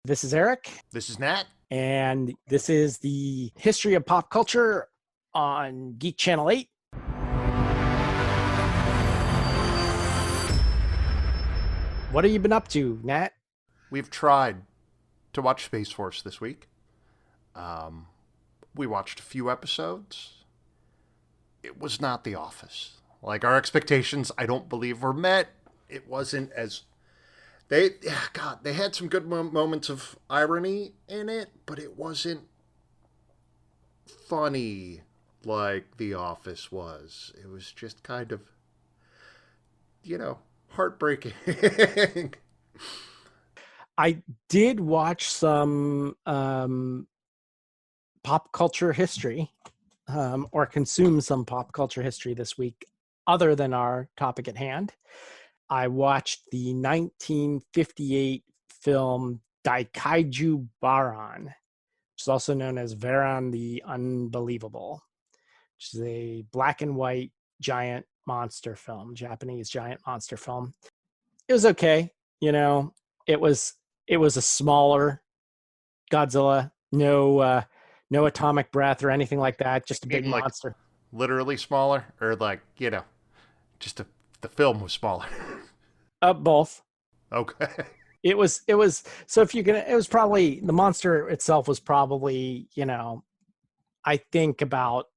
This is Eric, This is Nat. and this is the history of pop culture on Geek Channel 8. What have you been up to, Nat? We've tried to watch Space Force this week. We watched a few episodes. It was not The Office. Like, our expectations, I don't believe, were met. It wasn't as... They had some good moments of irony in it, but it wasn't funny like The Office was. It was just kind of, heartbreaking. I did watch some pop culture history, or consume some pop culture history this week, other than our topic at hand. I watched the 1958 film Daikaiju Baran, which is also known as Varan the Unbelievable, which is a black and white giant monster film, Japanese giant monster film. It was okay. It was a smaller Godzilla, no atomic breath or anything like that, just a big Like, monster. literally smaller? Or like, just the film was smaller? Both. Okay. It was so if you can, it was probably, the monster itself was probably, I think about,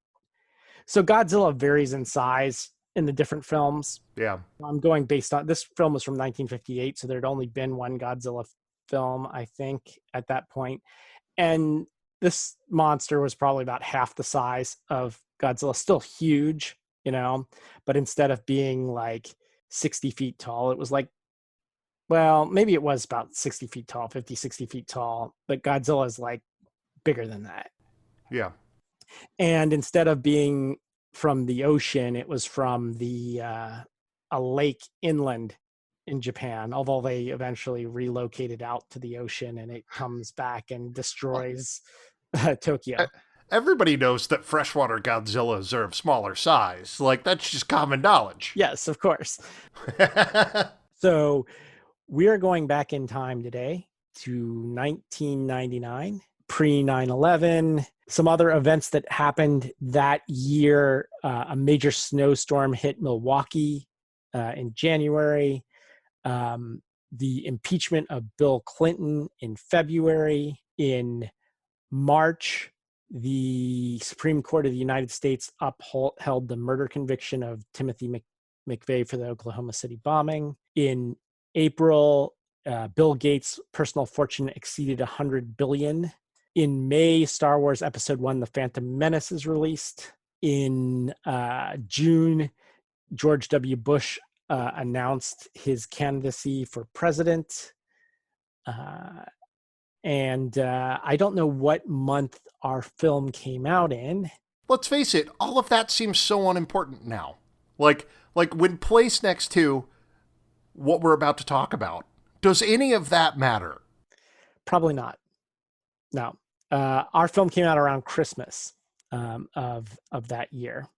so Godzilla varies in size in the different films. Yeah. I'm going based on, this film was from 1958, so there'd only been one Godzilla film, I think, at that point. And this monster was probably about half the size of Godzilla, still huge, but instead of being like 60 feet tall, it was like, well, maybe it was about 60 feet tall, 50, 60 feet tall, but Godzilla is like bigger than that. Yeah. And instead of being from the ocean, it was from a lake inland in Japan, although they eventually relocated out to the ocean and it comes back and destroys Tokyo. Everybody knows that freshwater Godzillas are of smaller size. Like, that's just common knowledge. Yes, of course. So we are going back in time today to 1999, pre 9/11. Some other events that happened that year: a major snowstorm hit Milwaukee in January. The impeachment of Bill Clinton in February. In March, the Supreme Court of the United States upheld the murder conviction of Timothy McVeigh for the Oklahoma City bombing. In April, Bill Gates' personal fortune exceeded $100 billion. In May, Star Wars Episode 1, The Phantom Menace is released. In June, George W. Bush announced his candidacy for president. And I don't know what month our film came out in. Let's face it, all of that seems so unimportant now. Like when placed next to what we're about to talk about, does any of that matter? Probably not. No. Our film came out around Christmas of that year.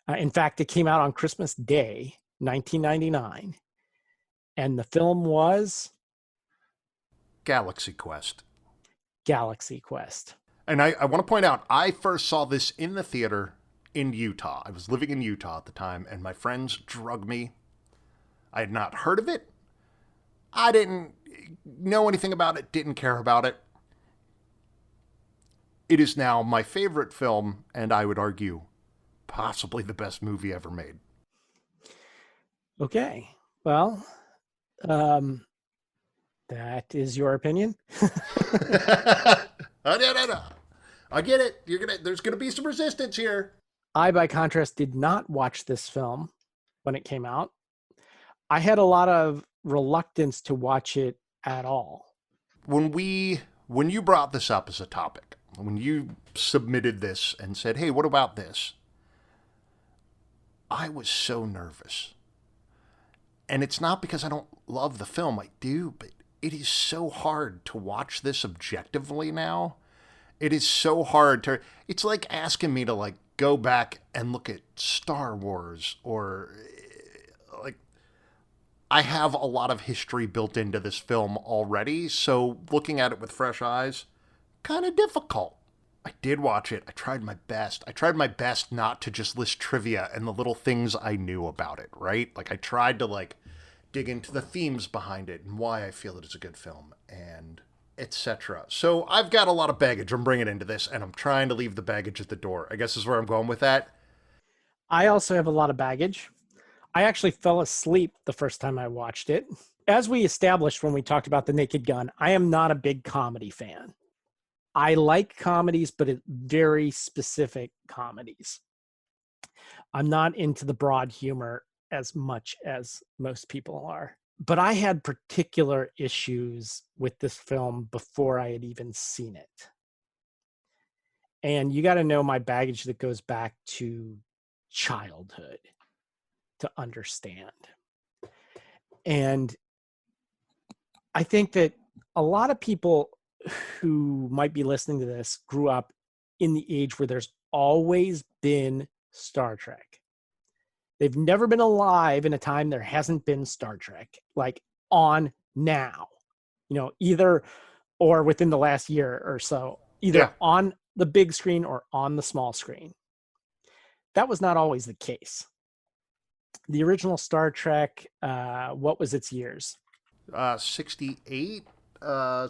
In fact, it came out on Christmas Day, 1999. And the film was Galaxy Quest. Galaxy Quest. And I want to point out, I first saw this in the theater in Utah. I was living in Utah at the time, and my friends drugged me. I had not heard of it. I didn't know anything about it, didn't care about it. It is now my favorite film, and I would argue possibly the best movie ever made. Okay. Well, that is your opinion. I get it. There's gonna be some resistance here. I, by contrast, did not watch this film when it came out. I had a lot of reluctance to watch it at all. When you brought this up as a topic, when you submitted this and said, "Hey, what about this?" I was so nervous. And it's not because I don't love the film. I do, but it is so hard to watch this objectively now. It is so hard to... It's like asking me to, like, go back and look at Star Wars or, like, I have a lot of history built into this film already, so looking at it with fresh eyes, kind of difficult. I did watch it. I tried my best. I tried my best not to just list trivia and the little things I knew about it, right? Like I tried to dig into the themes behind it and why I feel it is a good film and etc. So I've got a lot of baggage I'm bringing into this, and I'm trying to leave the baggage at the door. I guess is where I'm going with that. I also have a lot of baggage. I actually fell asleep the first time I watched it. As we established when we talked about The Naked Gun, I am not a big comedy fan. I like comedies, but very specific comedies. I'm not into the broad humor as much as most people are. But I had particular issues with this film before I had even seen it. And you got to know my baggage that goes back to childhood to understand. And I think that a lot of people who might be listening to this grew up in the age where there's always been Star Trek. They've never been alive in a time there hasn't been Star Trek, like on now, either or within the last year or so, either on the big screen or on the small screen. That was not always the case. The original Star Trek, what was its years? 68,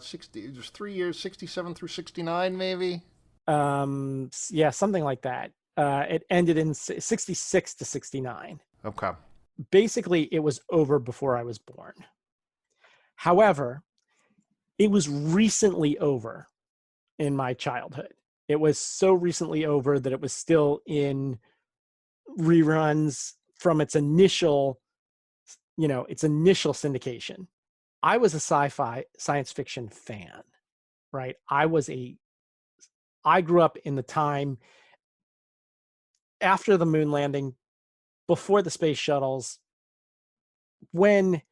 60, it was 3 years, 67 through 69, maybe. Yeah, something like that. It ended in 66 to 69. Okay. Basically, it was over before I was born. However, it was recently over in my childhood. It was so recently over that it was still in reruns from its initial syndication. I was a sci-fi science fiction fan, right? I grew up in the time after the moon landing, before the space shuttles, when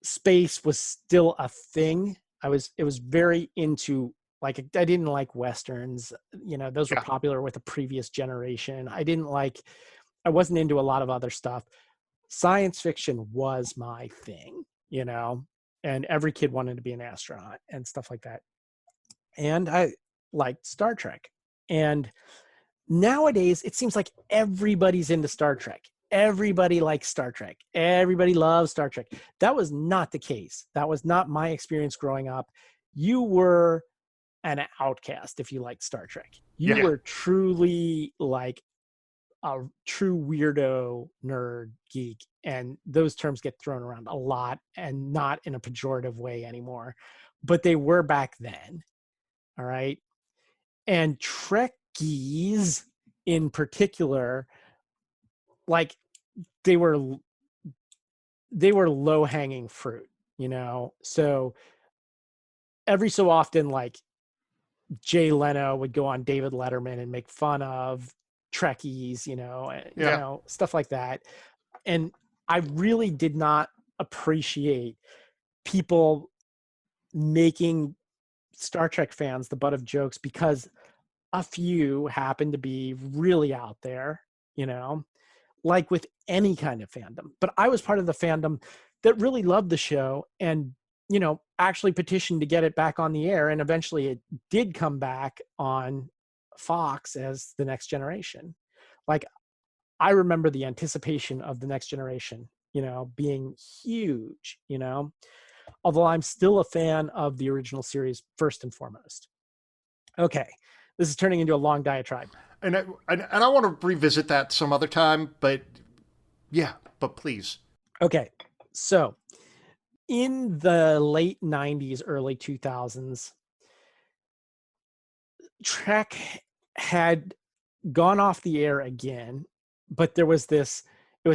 space was still a thing. It was very into, like, I didn't like Westerns, those were popular with the previous generation. I wasn't into a lot of other stuff. Science fiction was my thing, and every kid wanted to be an astronaut and stuff like that. And I liked Star Trek. And nowadays, it seems like everybody's into Star Trek. Everybody likes Star Trek. Everybody loves Star Trek. That was not the case. That was not my experience growing up. You were an outcast if you liked Star Trek. You were truly like a true weirdo, nerd, geek. And those terms get thrown around a lot, and not in a pejorative way anymore. But they were back then. All right. And Trekkies in particular, like, they were low hanging fruit, so every so often, like, Jay Leno would go on David Letterman and make fun of Trekkies, stuff like that. And I really did not appreciate people making Star Trek fans the butt of jokes because a few happen to be really out there, like with any kind of fandom. But I was part of the fandom that really loved the show and, actually petitioned to get it back on the air. And eventually it did come back on Fox as The Next Generation. Like, I remember the anticipation of The Next Generation, being huge, although I'm still a fan of the original series first and foremost. Okay. This is turning into a long diatribe. And I want to revisit that some other time, but please. Okay. So in the late 90s, early 2000s, Trek had gone off the air again, but it was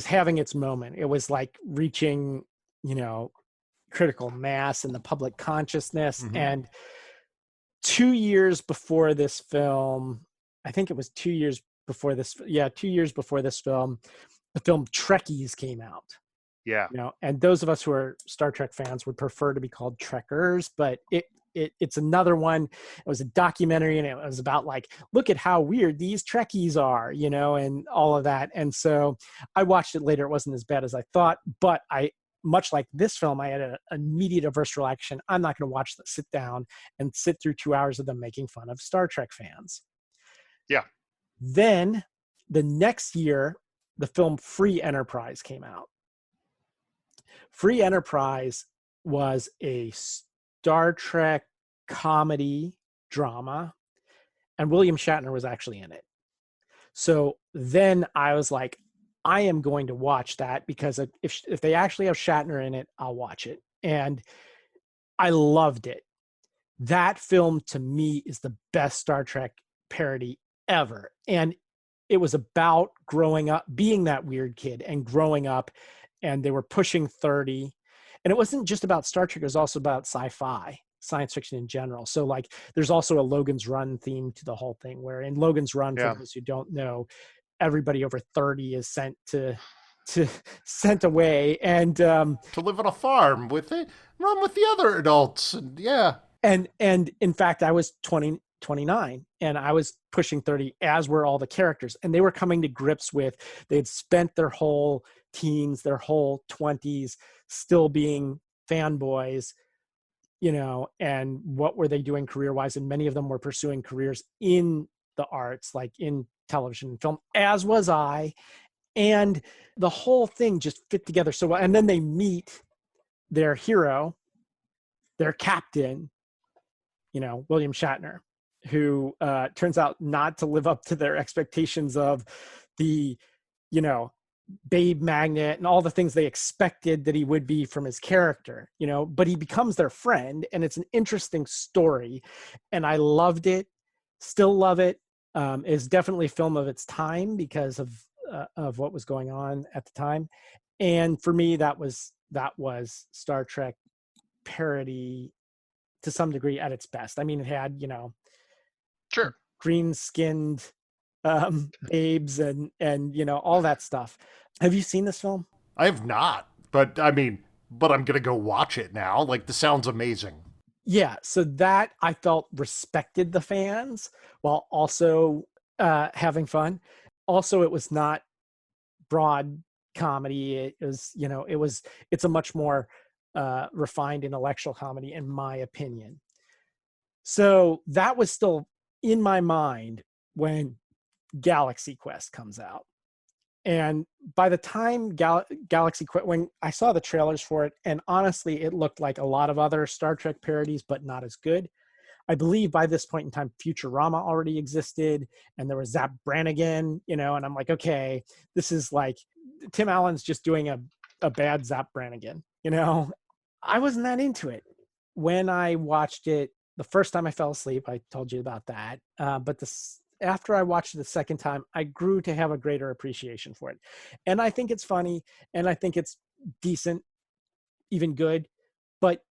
having its moment. It was like reaching, critical mass in the public consciousness. Mm-hmm. And 2 years before this film, I think it was 2 years before this. Yeah, 2 years before this film, the film Trekkies came out. Yeah. And those of us who are Star Trek fans would prefer to be called Trekkers, but it's another one. It was a documentary, and it was about, like, look at how weird these Trekkies are, and all of that. And so I watched it later. It wasn't as bad as I thought, but I much like this film, I had an immediate adverse reaction. I'm not going to sit down and sit through 2 hours of them making fun of Star Trek fans. Yeah. Then the next year, the film Free Enterprise came out. Free Enterprise was a Star Trek comedy drama, and William Shatner was actually in it. So then I was like, I am going to watch that, because if they actually have Shatner in it, I'll watch it. And I loved it. That film to me is the best Star Trek parody ever. And it was about growing up, being that weird kid and growing up, and they were pushing 30. And it wasn't just about Star Trek, it was also about sci-fi, science fiction in general. So like there's also a Logan's Run theme to the whole thing, where in Logan's Run, for Yeah. those who don't know, everybody over 30 is sent away, and To live on a farm with it, run with the other adults. And yeah. and in fact, I was 29, and I was pushing 30, as were all the characters, and they were coming to grips with, they'd spent their whole teens, their whole 20s still being fanboys, and what were they doing career wise? And many of them were pursuing careers in the arts, like in television and film, as was I. And the whole thing just fit together so well. And then they meet their hero, their captain, William Shatner, who turns out not to live up to their expectations of the, babe magnet and all the things they expected that he would be from his character, but he becomes their friend, and it's an interesting story. And I loved it, still love it. It's definitely a film of its time because of what was going on at the time. And for me, that was Star Trek parody to some degree at its best. I mean, it had, Sure. green skinned babes and all that stuff. Have you seen this film? I have not, but I mean, but I'm going to go watch it now. Like, this sounds amazing. Yeah, so that I felt respected the fans while also having fun. Also, it was not broad comedy. It was, it's a much more refined intellectual comedy, in my opinion. So that was still in my mind when Galaxy Quest comes out. And by the time Galaxy Quest, when I saw the trailers for it, and honestly, it looked like a lot of other Star Trek parodies, but not as good. I believe by this point in time, Futurama already existed, and there was Zap Brannigan, and I'm like, okay, this is like Tim Allen's just doing a bad Zap Brannigan, I wasn't that into it. When I watched it the first time, I fell asleep. I told you about that. But after I watched it the second time, I grew to have a greater appreciation for it. And I think it's funny, and I think it's decent, even good, but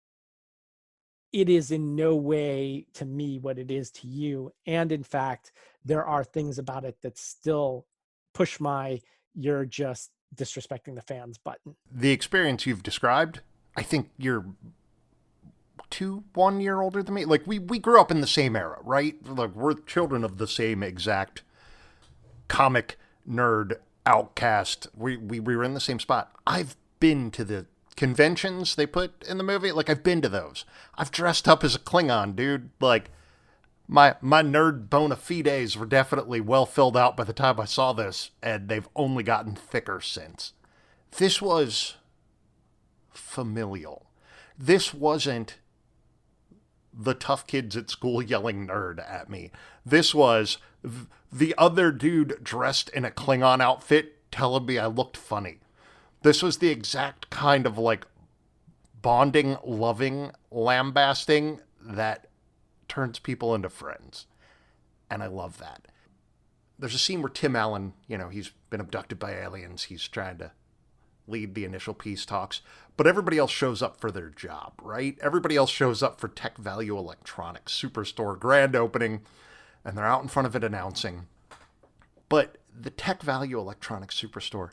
it is in no way to me what it is to you. And in fact, there are things about it that still push you're just disrespecting the fans button. The experience you've described, I think you're 1 year older than me. Like, we grew up in the same era, right? Like, we're children of the same exact comic nerd outcast. We were in the same spot. I've been to the conventions they put in the movie. Like, I've been to those. I've dressed up as a Klingon, dude. Like, my nerd bona fides were definitely well filled out by the time I saw this, and they've only gotten thicker since. This was familial. This wasn't the tough kids at school yelling nerd at me. This was the other dude dressed in a Klingon outfit telling me I looked funny. This was the exact kind of like bonding, loving, lambasting that turns people into friends. And I love that. There's a scene where Tim Allen, he's been abducted by aliens. He's trying to lead the initial peace talks, but everybody else shows up for their job, right? Everybody else shows up for Tech Value Electronics Superstore grand opening, and they're out in front of it announcing. But the Tech Value Electronics Superstore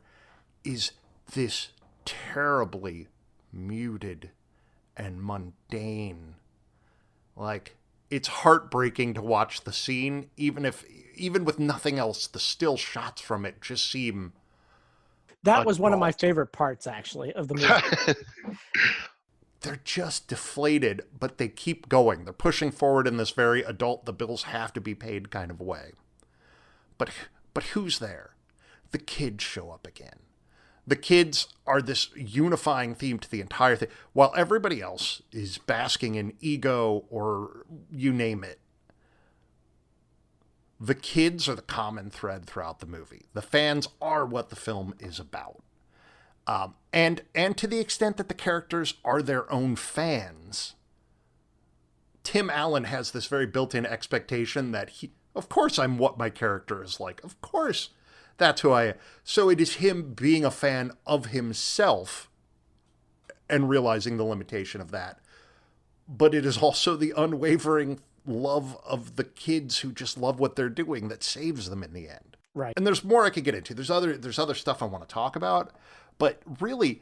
is this terribly muted and mundane. Like, it's heartbreaking to watch the scene, even with nothing else. The still shots from it just seem That was one of my adult. favorite parts, actually, of the movie. They're just deflated, but they keep going. They're pushing forward in this very adult, the bills have to be paid kind of way. But but who's there? The kids show up again. The kids are this unifying theme to the entire thing, while everybody else is basking in ego or you name it. The kids are the common thread throughout the movie. The fans are what the film is about. And to the extent that the characters are their own fans, Tim Allen has this very built-in expectation that of course I'm what my character is like. Of course that's who I am. So it is him being a fan of himself and realizing the limitation of that. But it is also the unwavering love of the kids who just love what they're doing that saves them in the end. Right. And there's more I could get into. There's other stuff I want to talk about. But really,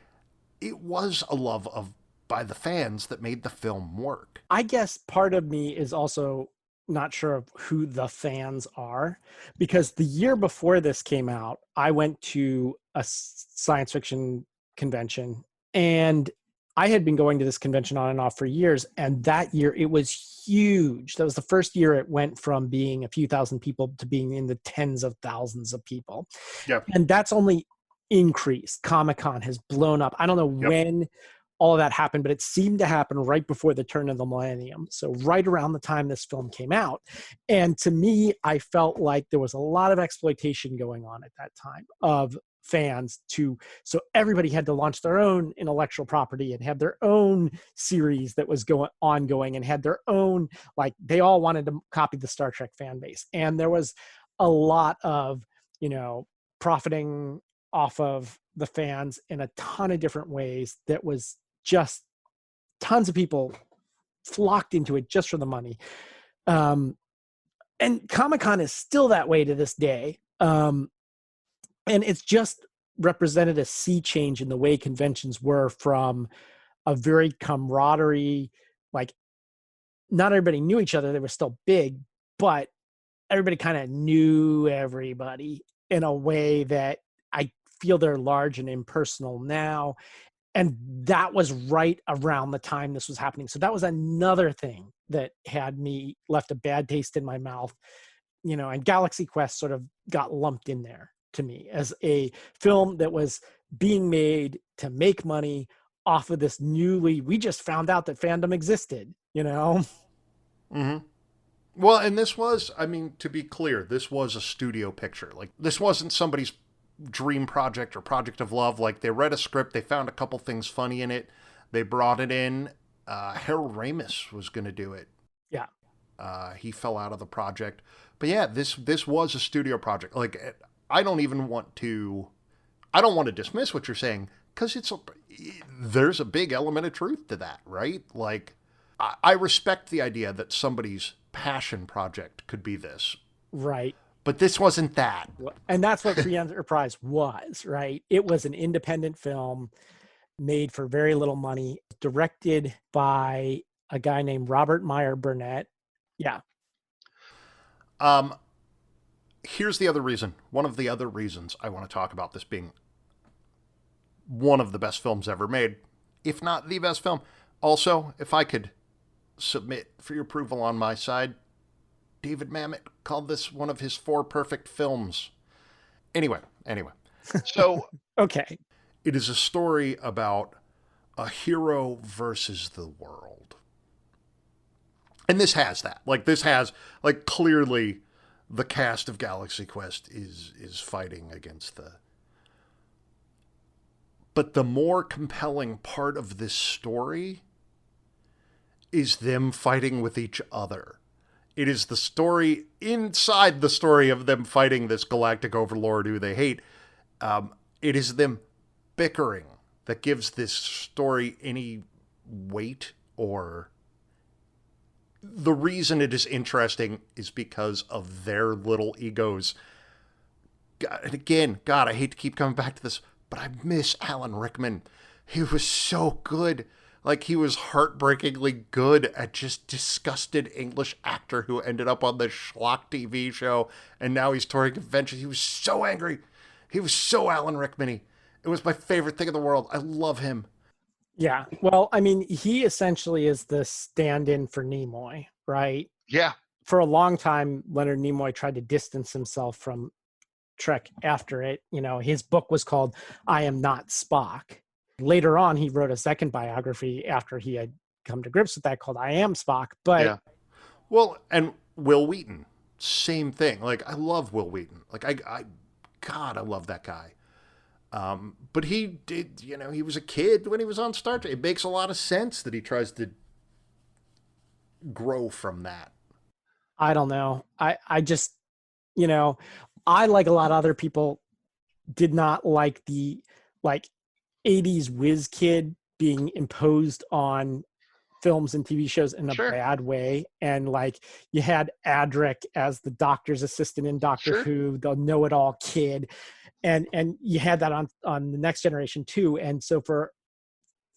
it was a love of by the fans that made the film work. I guess part of me is also not sure of who the fans are, because the year before this came out, I went to a science fiction convention, and I had been going to this convention on and off for years. And that year it was huge. That was the first year it went from being a few thousand people to being in the tens of thousands of people. Yep. And that's only increased. Comic-Con has blown up. I don't know when all of that happened, but it seemed to happen right before the turn of the millennium. So right around the time this film came out. And to me, I felt like there was a lot of exploitation going on at that time of fans so everybody had to launch their own intellectual property and have their own series that was ongoing and had their own, like, they all wanted to copy the Star Trek fan base. And there was a lot of, profiting off of the fans in a ton of different ways. That was just tons of people flocked into it just for the money. And Comic-Con is still that way to this day. And it's just represented a sea change in the way conventions were, from a very camaraderie, like not everybody knew each other. They were still big, but everybody kind of knew everybody in a way that I feel they're large and impersonal now. And that was right around the time this was happening. So that was another thing that had me left a bad taste in my mouth, and Galaxy Quest sort of got lumped in there to me as a film that was being made to make money off of this we just found out that fandom existed, Mm-hmm. Well, and this was, to be clear, this was a studio picture. Like, this wasn't somebody's dream project or project of love. Like, they read a script, they found a couple things funny in it, they brought it in. Harold Ramis was going to do it. Yeah. He fell out of the project. But yeah, this was a studio project. Like, I don't want to dismiss what you're saying, because there's a big element of truth to that, right? Like, I respect the idea that somebody's passion project could be this. Right. But this wasn't that. And that's what Free Enterprise was, right? It was an independent film made for very little money, directed by a guy named Robert Meyer Burnett. Yeah. Here's the other reason. One of the other reasons I want to talk about this being one of the best films ever made, if not the best film. Also, if I could submit for your approval on my side, David Mamet called this one of his 4 perfect films. Anyway. So, okay. It is a story about a hero versus the world. And this has that. Clearly the cast of Galaxy Quest is fighting against the... But the more compelling part of this story is them fighting with each other. It is the story inside the story of them fighting this galactic overlord who they hate. It is them bickering that gives this story any weight, or the reason it is interesting is because of their little egos. And again, God, I hate to keep coming back to this, but I miss Alan Rickman. He was so good. Like, he was heartbreakingly good at just disgusted English actor who ended up on this schlock TV show, and now he's touring conventions. He was so angry. He was so Alan Rickman-y. It was my favorite thing in the world. I love him. Yeah. Well, I mean, he essentially is the stand-in for Nimoy, right? Yeah. For a long time, Leonard Nimoy tried to distance himself from Trek after it. You know, his book was called I Am Not Spock. Later on, he wrote a second biography after he had come to grips with that called I Am Spock. But Yeah. Well, and Will Wheaton, same thing. Like I love Will Wheaton. Like God, I love that guy. But he did, he was a kid when he was on Star Trek. It makes a lot of sense that he tries to grow from that. I don't know. I just, I, like a lot of other people, did not like the like 80s whiz kid being imposed on films and TV shows in a Sure. bad way. And like you had Adric as the doctor's assistant in Doctor Sure. Who, the know-it-all kid. And you had that on the Next Generation too. And so for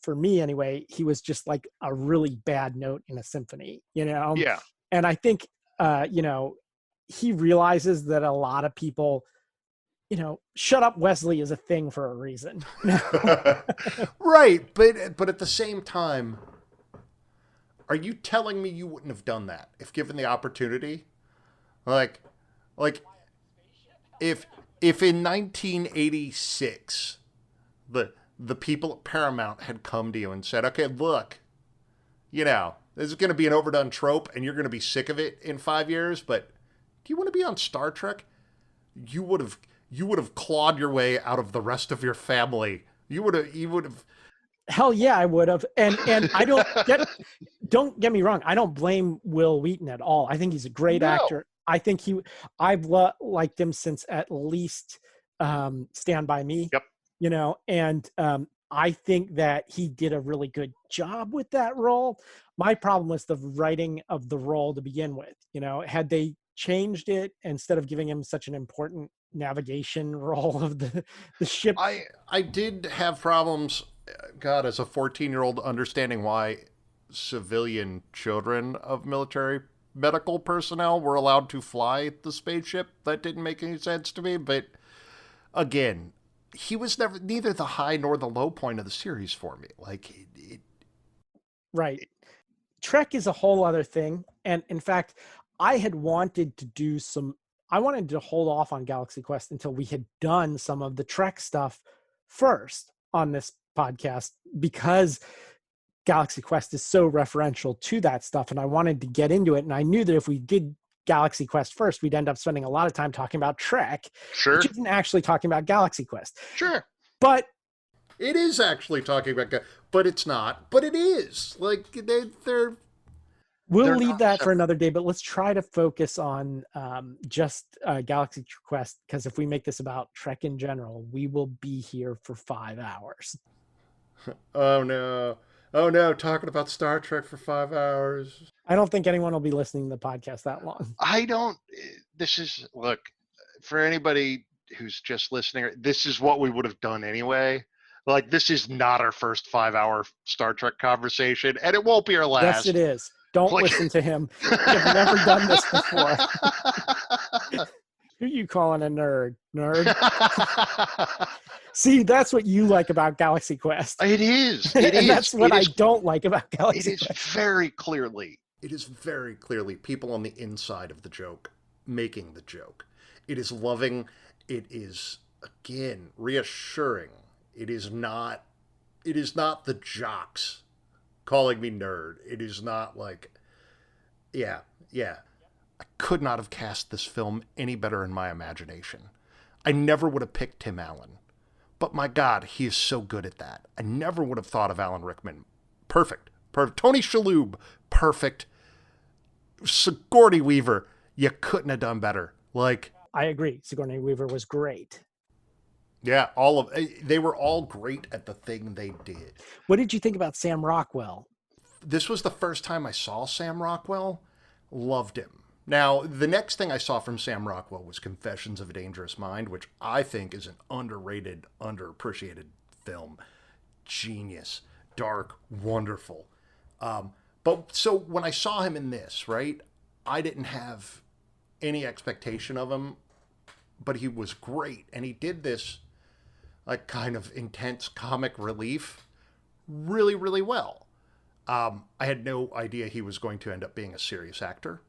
me anyway, he was just like a really bad note in a symphony, Yeah. And I think he realizes that a lot of people, shut up Wesley is a thing for a reason. Right, but at the same time, are you telling me you wouldn't have done that if given the opportunity? Like if in 1986 the people at Paramount had come to you and said, "Okay, look, this is going to be an overdone trope and you're going to be sick of it in 5 years, but do you want to be on Star Trek?" You would have clawed your way out of the rest of your family. You would have. Hell yeah, I would have. And I don't get me wrong. I don't blame Will Wheaton at all. I think he's a great actor. I think I've liked him since at least Stand By Me. Yep. And I think that he did a really good job with that role. My problem was the writing of the role to begin with. Had they changed it instead of giving him such an important navigation role of the ship. I did have problems, God, as a 14-year-old, understanding why civilian children of military medical personnel were allowed to fly the spaceship. That didn't make any sense to me. But again, he was neither the high nor the low point of the series for me. Like, Right. Trek is a whole other thing. And in fact, I wanted to hold off on Galaxy Quest until we had done some of the Trek stuff first on this podcast, because Galaxy Quest is so referential to that stuff. And I wanted to get into it. And I knew that if we did Galaxy Quest first, we'd end up spending a lot of time talking about Trek, Sure. which isn't actually talking about Galaxy Quest. Sure. But it is actually talking about, but it's not, but it is. Like, they're we'll leave that for another day, but let's try to focus on just Galaxy Quest, because if we make this about Trek in general, we will be here for 5 hours. Oh no, talking about Star Trek for 5 hours. I don't think anyone will be listening to the podcast that long. Look, for anybody who's just listening, this is what we would have done anyway. Like, this is not our first 5-hour Star Trek conversation, and it won't be our last. Yes, it is. Don't listen to him. I've never done this before. Who are you calling a nerd? Nerd? See, that's what you like about Galaxy Quest. It is. And that's what I don't like about Galaxy Quest. It is very clearly. It is very clearly people on the inside of the joke making the joke. It is loving. It is, again, reassuring. It is not the jocks calling me nerd. It is not like, yeah. I could not have cast this film any better in my imagination. I never would have picked Tim Allen. But my God, he is so good at that. I never would have thought of Alan Rickman. Perfect. Tony Shalhoub, perfect. Sigourney Weaver, you couldn't have done better. Like, I agree. Sigourney Weaver was great. Yeah, they were all great at the thing they did. What did you think about Sam Rockwell? This was the first time I saw Sam Rockwell. Loved him. Now, the next thing I saw from Sam Rockwell was Confessions of a Dangerous Mind, which I think is an underrated, underappreciated film. Genius, dark, wonderful. But so when I saw him in this, right, I didn't have any expectation of him, but he was great. And he did this. like kind of intense comic relief really, really well. I had no idea he was going to end up being a serious actor.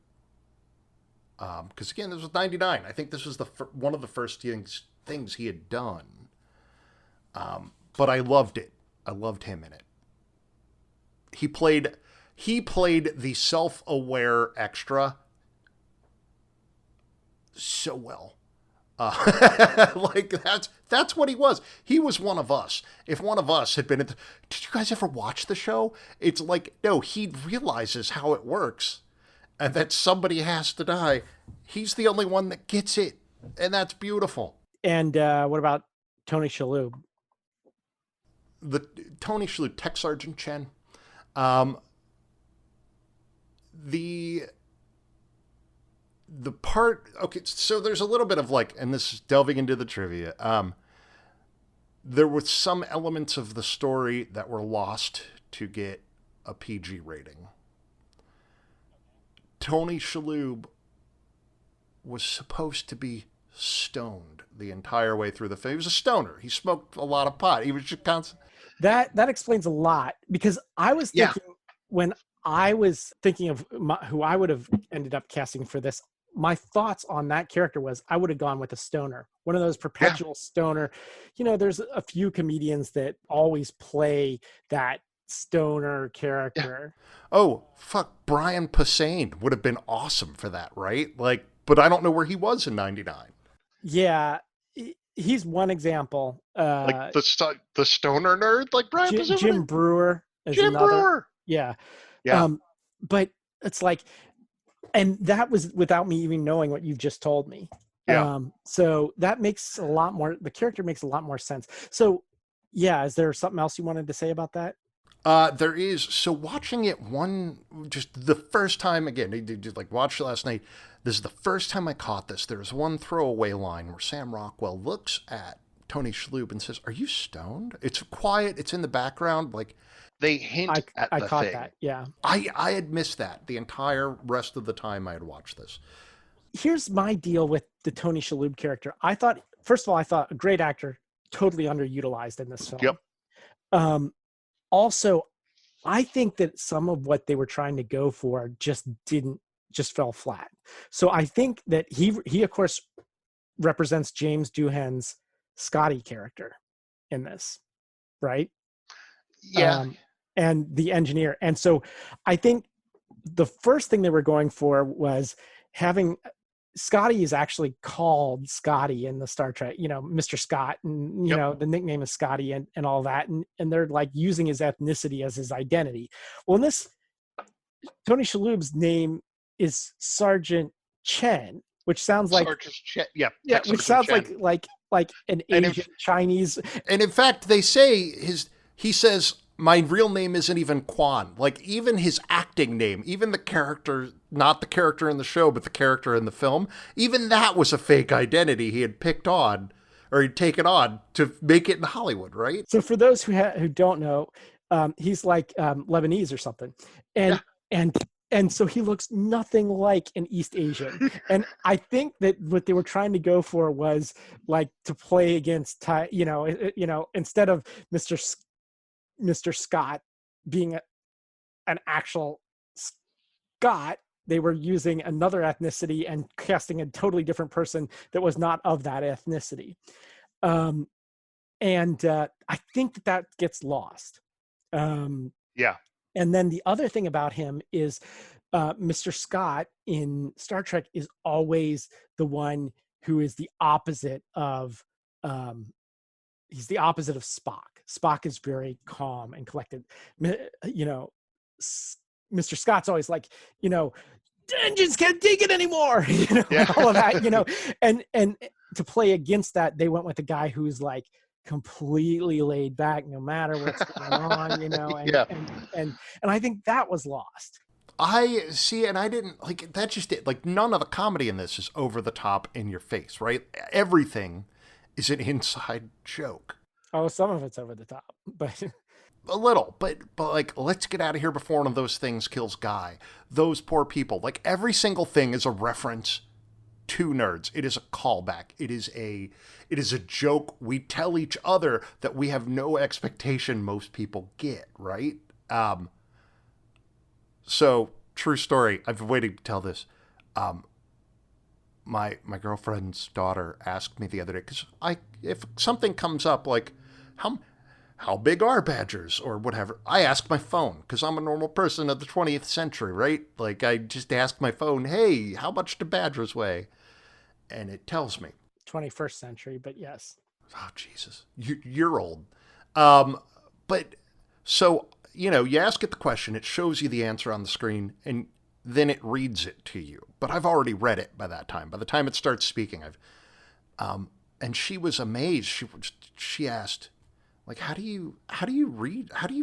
Because again, this was '99. I think this was one of the first things he had done. But I loved it. I loved him in it. He played the self-aware extra so well. Like that's what he was. He was one of us. If one of us had been did you guys ever watch the show? It's like, no, he realizes how it works and that somebody has to die. He's the only one that gets it. And that's beautiful. And what about Tony Shalhoub? The Tony Shalhoub, Tech Sergeant Chen. The part, okay, so there's a little bit of like, and this is delving into the trivia. There were some elements of the story that were lost to get a PG rating. Tony Shalhoub was supposed to be stoned the entire way through the film. He was a stoner. He smoked a lot of pot. He was just constant. That explains a lot, because I was thinking when I was thinking of who I would have ended up casting for this, my thoughts on that character was I would have gone with a stoner, one of those perpetual stoner. You know, there's a few comedians that always play that stoner character. Yeah. Oh, fuck. Brian Posehn would have been awesome for that, right? Like, but I don't know where he was in '99. Yeah. He's one example. Like the stoner nerd, like Brian Posehn. Jim Brewer is another. Brewer. Yeah. Yeah. But it's like, and that was without me even knowing what you've just told me. Yeah. So that makes the character makes a lot more sense. So yeah, is there something else you wanted to say about that? There is. So watching it just the first time, again, I did like watch it last night. This is the first time I caught this. There's one throwaway line where Sam Rockwell looks at Tony Shalhoub and says, "Are you stoned?" It's quiet. It's in the background. Like they hint at the caught thing. That. Yeah. I had missed that the entire rest of the time I had watched this. Here's my deal with the Tony Shalhoub character. First of all, I thought a great actor, totally underutilized in this film. Yep. Also, I think that some of what they were trying to go for just fell flat. So I think that he of course represents James Doohan's Scotty character in this, right? Yeah. And the engineer. And so I think the first thing they were going for was having Scotty is actually called Scotty in the Star Trek, Mr. Scott, and the nickname is Scotty and all that. And they're like using his ethnicity as his identity. Well, in this, Tony Shalhoub's name is Sergeant Chen, which sounds like Sergeant Chen. Yeah. Which sounds Chen. like an Asian Chinese. And in fact, they say he says, "My real name isn't even Quan." Like even his acting name, even the character, not the character in the show, but the character in the film, even that was a fake identity he had picked on or he'd taken on to make it in Hollywood, right? So for those who don't know, he's like Lebanese or something. And so he looks nothing like an East Asian. And I think that what they were trying to go for was like to play against, instead of Mr. Scott being an actual Scott, they were using another ethnicity and casting a totally different person that was not of that ethnicity. And I think that gets lost. Yeah. And then the other thing about him is Mr. Scott in Star Trek is always the one who is the opposite of he's the opposite of Spock. Spock is very calm and collected. Mr. Scott's always like, engines can't take it anymore. All of that, and to play against that, they went with a guy who's like completely laid back no matter what's going on, and I think that was lost. I see, and I didn't like that. Just it, like none of the comedy in this is over the top in your face, right? Everything is an inside joke. Oh, some of it's over the top, but a little, but like, let's get out of here before one of those things kills Guy. Those poor people. Like every single thing is a reference two nerds. It is a callback. It is a joke we tell each other that we have no expectation most people get, right? So true story. I've been waiting to tell this. My girlfriend's daughter asked me the other day, because if something comes up like how big are badgers or whatever, I ask my phone, because I'm a normal person of the 20th century, right? Like, I just ask my phone, hey, how much do badgers weigh? And it tells me. 21st century, but yes. Oh, Jesus. You're old. But so, you ask it the question, it shows you the answer on the screen, and then it reads it to you. But I've already read it by that time. By the time it starts speaking, and she was amazed. She asked, like, how do you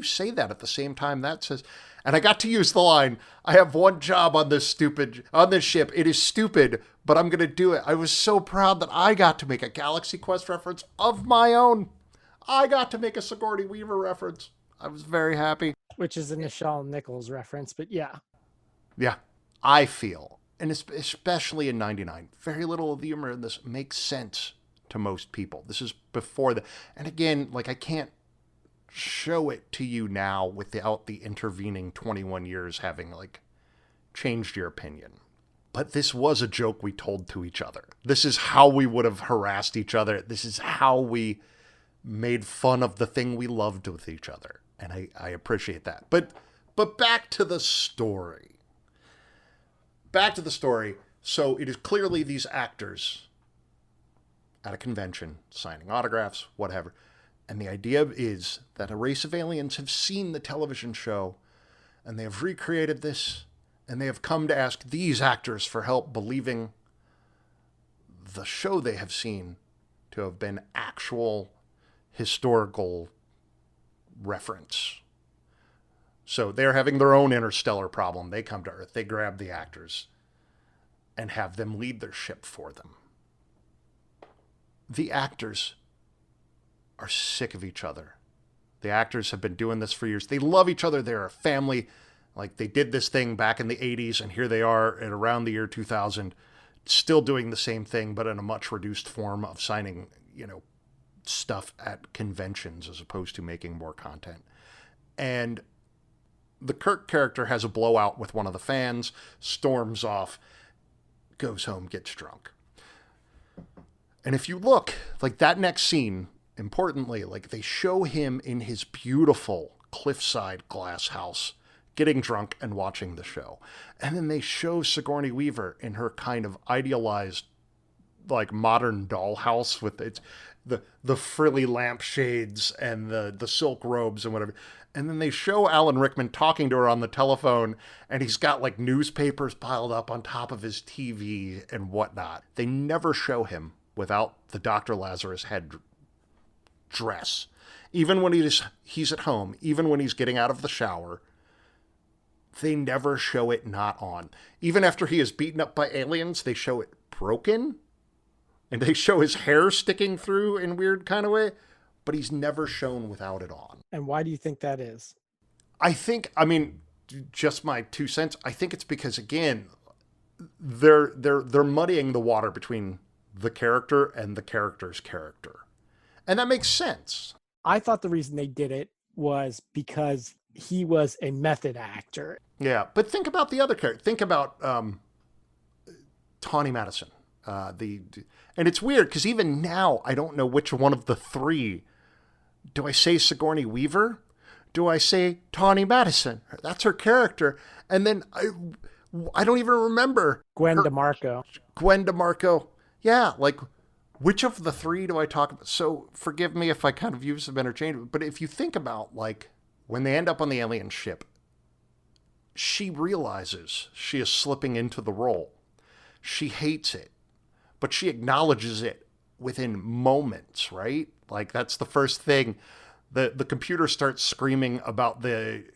say that at the same time that says, and I got to use the line, I have one job on this ship. It is stupid, but I'm going to do it. I was so proud that I got to make a Galaxy Quest reference of my own. I got to make a Sigourney Weaver reference. I was very happy. Which is a Nichelle Nichols reference, but yeah. Yeah, I feel, and especially in 99, very little of the humor in this makes sense to most people. This is before and again, like, I can't show it to you now without the intervening 21 years having, like, changed your opinion. But this was a joke we told to each other. This is how we would have harassed each other. This is how we made fun of the thing we loved with each other. And I appreciate that. But back to the story. So it is clearly these actors at a convention, signing autographs, whatever. And the idea is that a race of aliens have seen the television show, and they have recreated this, and they have come to ask these actors for help believing the show they have seen to have been actual historical reference. So they're having their own interstellar problem. They come to Earth, they grab the actors, and have them lead their ship for them. The actors are sick of each other. The actors have been doing this for years. They love each other. They're a family. Like, they did this thing back in the 80s, and here they are at around the year 2000, still doing the same thing, but in a much reduced form of signing, stuff at conventions as opposed to making more content. And the Kirk character has a blowout with one of the fans, storms off, goes home, gets drunk. And if you look, like, that next scene, importantly, like, they show him in his beautiful cliffside glass house getting drunk and watching the show. And then they show Sigourney Weaver in her kind of idealized, like, modern dollhouse with its the frilly lampshades and the silk robes and whatever. And then they show Alan Rickman talking to her on the telephone, and he's got, like, newspapers piled up on top of his TV and whatnot. They never show him without the Dr. Lazarus head dress. Even when he's at home, even when he's getting out of the shower, they never show it not on. Even after he is beaten up by aliens, they show it broken. And they show his hair sticking through in weird kind of way, but he's never shown without it on. And why do you think that is? I mean, just my 2 cents. I think it's because, again, they're muddying the water between the character and the character's character. And that makes sense. I thought the reason they did it was because he was a method actor. Yeah, but think about the other character. Think about Tawny Madison. And it's weird because even now I don't know which one of the three. Do I say Sigourney Weaver? Do I say Tawny Madison? That's her character. And then I don't even remember. Gwen DeMarco. Yeah, like, which of the three do I talk about? So forgive me if I kind of use them interchangeably, but if you think about, like, when they end up on the alien ship, she realizes she is slipping into the role. She hates it, but she acknowledges it within moments, right? Like, that's the first thing. The computer starts screaming about the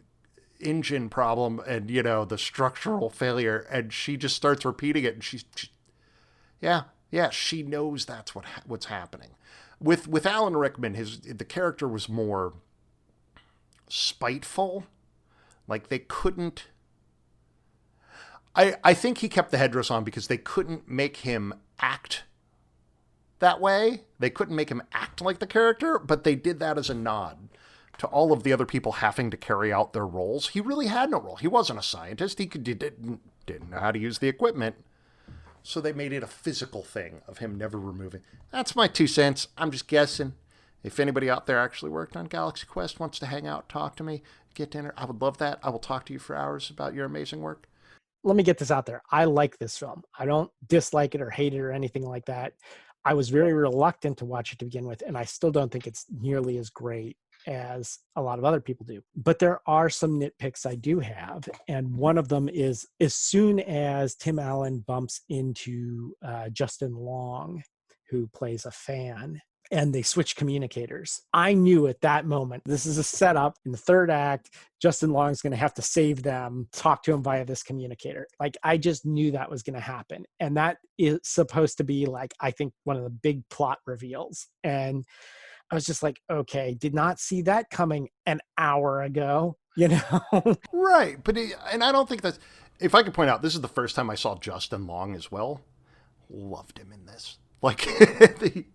engine problem and, the structural failure, and she just starts repeating it, and she knows that's what's happening. With Alan Rickman, the character was more spiteful. Like, they couldn't. I think he kept the headdress on because they couldn't make him act that way. They couldn't make him act like the character, but they did that as a nod to all of the other people having to carry out their roles. He really had no role. He wasn't a scientist. He didn't know how to use the equipment. So they made it a physical thing of him never removing. That's my 2 cents. I'm just guessing. If anybody out there actually worked on Galaxy Quest, wants to hang out, talk to me, get dinner, I would love that. I will talk to you for hours about your amazing work. Let me get this out there. I like this film. I don't dislike it or hate it or anything like that. I was very reluctant to watch it to begin with, and I still don't think it's nearly as great as a lot of other people do. But there are some nitpicks I do have, and one of them is as soon as Tim Allen bumps into Justin Long, who plays a fan, and they switch communicators, I knew at that moment, this is a setup. In the third act, Justin Long's going to have to save them, talk to him via this communicator. Like, I just knew that was going to happen. And that is supposed to be, like, I think one of the big plot reveals. And I was just like, okay, did not see that coming an hour ago, you know? Right. And I don't think that's, if I could point out, this is the first time I saw Justin Long as well. Loved him in this. Like,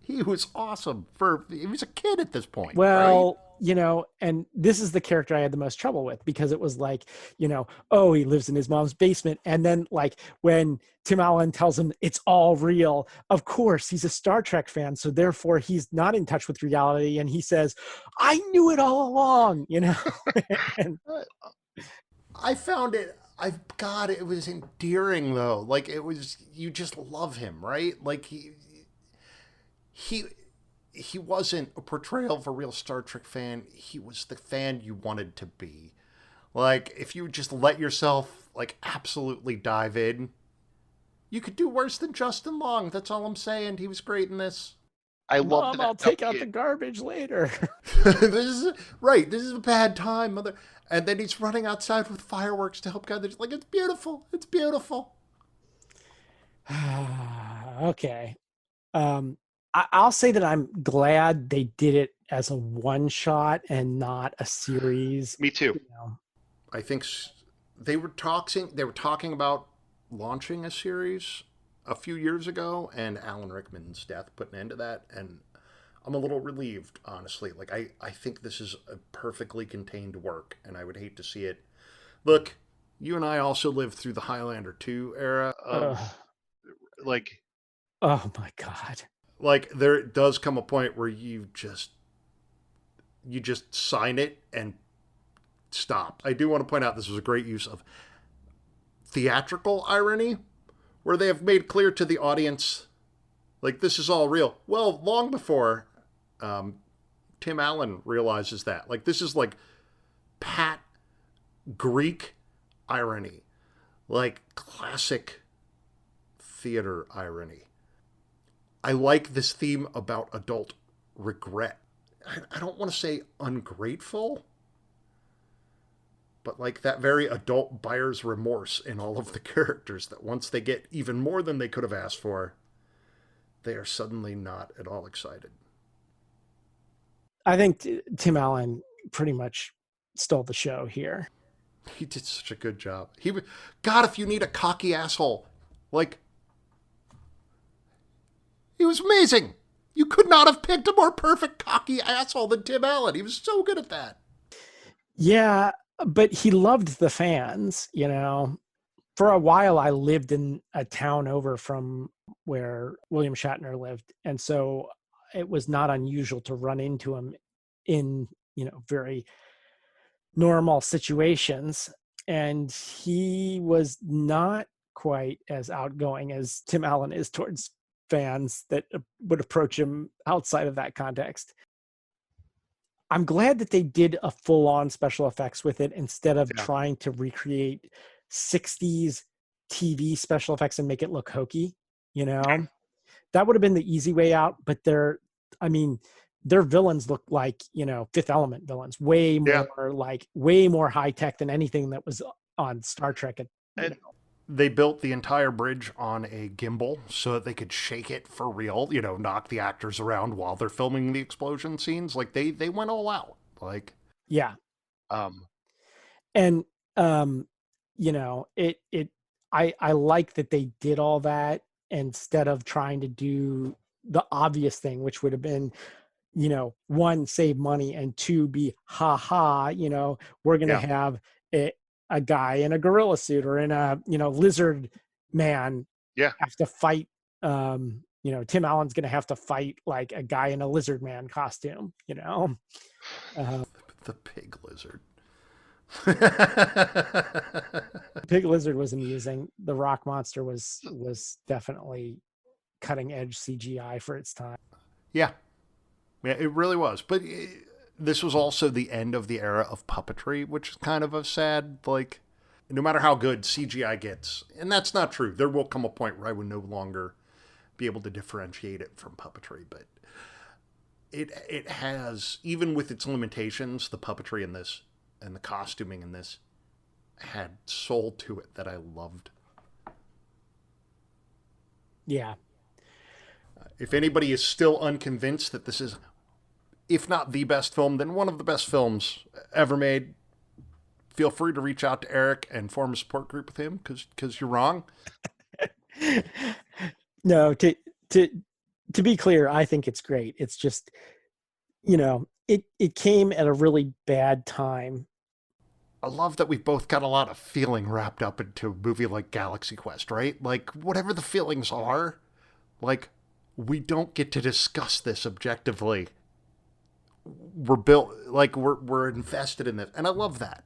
he was awesome. He was a kid at this point. Well, right? You know, and this is the character I had the most trouble with, because it was like, you know, oh, he lives in his mom's basement. And then, like, when Tim Allen tells him it's all real, of course, he's a Star Trek fan. So therefore, he's not in touch with reality. And he says, I knew it all along, you know? And I found it, God, it was endearing, though. Like, it was, you just love him, right? Like, he wasn't a portrayal of a real Star Trek fan. He was the fan you wanted to be. Like, if you just let yourself, like, absolutely dive in, you could do worse than Justin Long. That's all I'm saying. He was great in this. I love Mom, that. I'll take out the garbage later. This is a bad time, mother. And then he's running outside with fireworks to help gather. Like, it's beautiful. It's beautiful. Okay. I'll say that I'm glad they did it as a one shot and not a series. Me too. You know. I think they were talking about launching a series a few years ago, and Alan Rickman's death put an end to that. And I'm a little relieved, honestly. Like, I think this is a perfectly contained work, and I would hate to see it. Look, you and I also lived through the Highlander 2 era of, like, oh my God. Like, there does come a point where you just sign it and stop. I do want to point out this was a great use of theatrical irony, where they have made clear to the audience, like, this is all real. Well, long before Tim Allen realizes that. Like, this is like pat Greek irony, like classic theater irony. I like this theme about adult regret. I don't want to say ungrateful, but like that very adult buyer's remorse in all of the characters, that once they get even more than they could have asked for, they are suddenly not at all excited. I think Tim Allen pretty much stole the show here. He did such a good job. God, if you need a cocky asshole, like, he was amazing. You could not have picked a more perfect cocky asshole than Tim Allen. He was so good at that. Yeah, but he loved the fans, you know. For a while, I lived in a town over from where William Shatner lived. And so it was not unusual to run into him in, you know, very normal situations. And he was not quite as outgoing as Tim Allen is towards fans that would approach him outside of that context. I'm glad that they did a full-on special effects with it instead of trying to recreate 60s TV special effects and make it look hokey, you know. That would have been the easy way out, but their villains look like, you know, Fifth Element villains, way more high tech than anything that was on Star Trek. They built the entire bridge on a gimbal so that they could shake it for real, you know, knock the actors around while they're filming the explosion scenes. Like, they went all out. Like, yeah. You know, I like that they did all that instead of trying to do the obvious thing, which would have been, one, save money, and two, be ha ha, we're going to Yeah. have a guy in a gorilla suit or in a, lizard man Yeah. have to fight. Tim Allen's going to have to fight like a guy in a lizard man costume, The pig lizard. Pig lizard was amusing. The rock monster was definitely cutting edge CGI for its time. Yeah. Yeah, it really was. But this was also the end of the era of puppetry, which is kind of a sad, like, no matter how good CGI gets, and that's not true. There will come a point where I would no longer be able to differentiate it from puppetry, but it has, even with its limitations, the puppetry in this and the costuming in this had soul to it that I loved. Yeah. If anybody is still unconvinced that this is, if not the best film, then one of the best films ever made, feel free to reach out to Eric and form a support group with him, because you're wrong. No, to be clear, I think it's great. It's just, it came at a really bad time. I love that we've both got a lot of feeling wrapped up into a movie like Galaxy Quest, right? Like, whatever the feelings are, like, we don't get to discuss this objectively. We're built, like, we're invested in this. And I love that.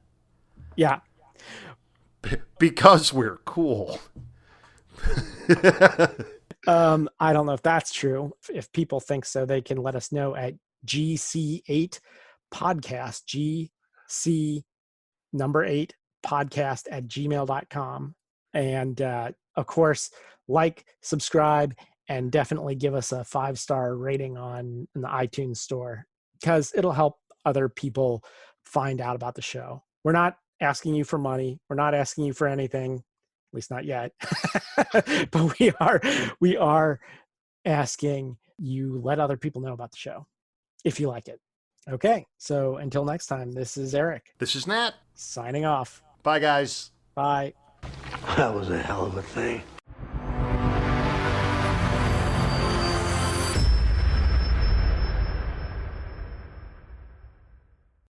Yeah. Because we're cool. I don't know if that's true. If people think so, they can let us know at GC8 podcast, GC number 8 podcast at gmail.com. And of course, like, subscribe, and definitely give us a 5-star rating in the iTunes store, because it'll help other people find out about the show. We're not asking you for money. We're not asking you for anything, at least not yet. But we are asking you let other people know about the show if you like it. Okay, so until next time, this is Eric. This is Nat. Signing off. Bye, guys. Bye. That was a hell of a thing.